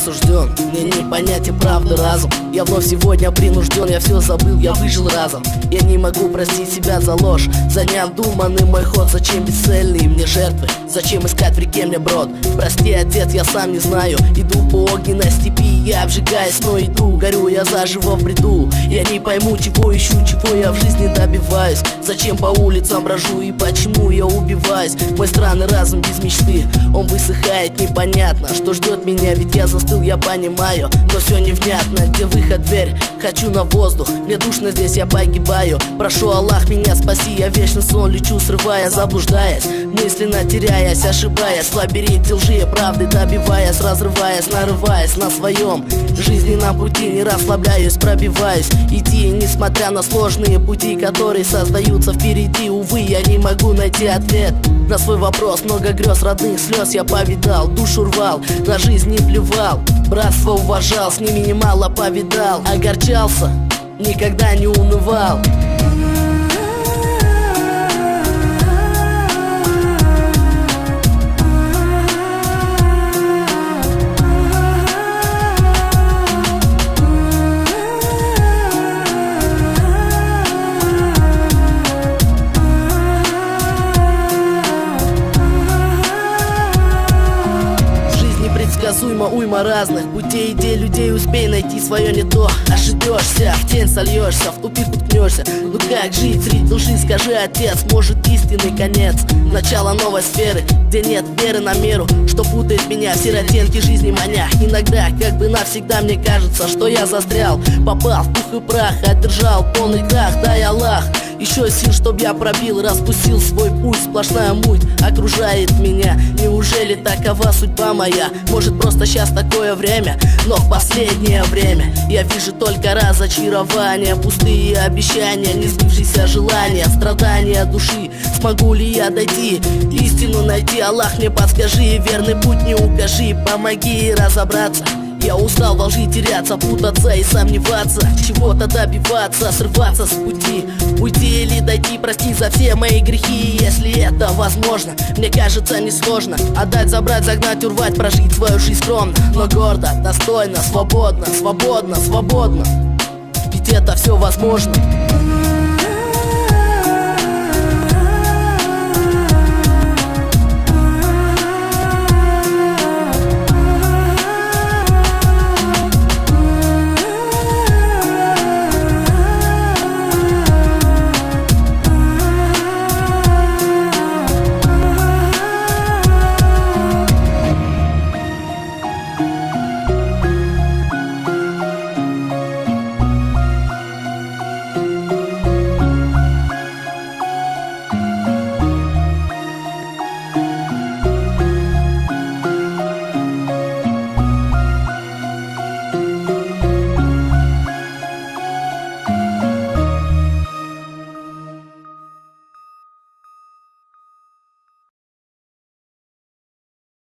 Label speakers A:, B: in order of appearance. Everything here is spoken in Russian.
A: осужден, мне не понятен правды разум. Я вновь сегодня принужден, я все забыл, я выжил разом. Я не могу простить себя за ложь, за необдуманный мой ход. Зачем бесцельные мне жертвы, зачем искать в реке мне брод? Прости, отец, я сам не знаю. Иду по огненной степи, я обжигаюсь, но иду. Горю я заживо в бреду. Я не пойму, чего ищу, чего я в жизни добиваюсь. Зачем по улицам брожу и почему я убиваюсь? Мой странный разум без мечты, он высыхает, непонятно, что ждет меня, ведь я застыл, я понимаю, но все невнятно. Где выход, дверь? Хочу на воздух, мне душно здесь, я погибаю. Прошу, Аллах, меня спаси, я вечный сон лечу, срывая, заблуждаясь, мысленно теряясь, ошибаясь в лабиринте лжи и правды, добиваясь, разрываясь, нарываясь на своем жизненном пути. Не расслабляюсь, пробиваюсь идти, несмотря на сложные пути, которые создаются впереди. Увы, я не могу найти ответ на свой вопрос. Много грез, родных слез я повидал, душу рвал, на жизнь не плевал, братство уважал, с ними немало повидал. Огорчался, никогда не унывал. Предсказуемо уйма разных путей, идей, людей. Успей найти свое не то, ошибешься, в тень сольешься, в тупик уткнешься. Ну как жить среди лжи, скажи, отец, может истинный конец, начало новой сферы, где нет веры на меру, что путает меня в сиротенке жизни маня. Иногда, как бы навсегда, мне кажется, что я застрял, попал в пух и прах, одержал полный крах. Дай Аллах еще сил, чтоб я пробил, распустил свой путь. Сплошная муть окружает меня. Неужели такова судьба моя? Может, просто сейчас такое время, но в последнее время я вижу только разочарование, пустые обещания, не сбывшиеся желания, страдания души. Смогу ли я дойти, истину найти? Аллах, мне подскажи, верный путь не укажи, помоги разобраться. Я устал во лжи теряться, путаться и сомневаться, чего-то добиваться, срываться с пути. Уйти или дойти, прости за все мои грехи, если это возможно. Мне кажется, несложно отдать, забрать, загнать, урвать, прожить свою жизнь скромно, но гордо, достойно, свободно, свободно, свободно. Ведь это все возможно.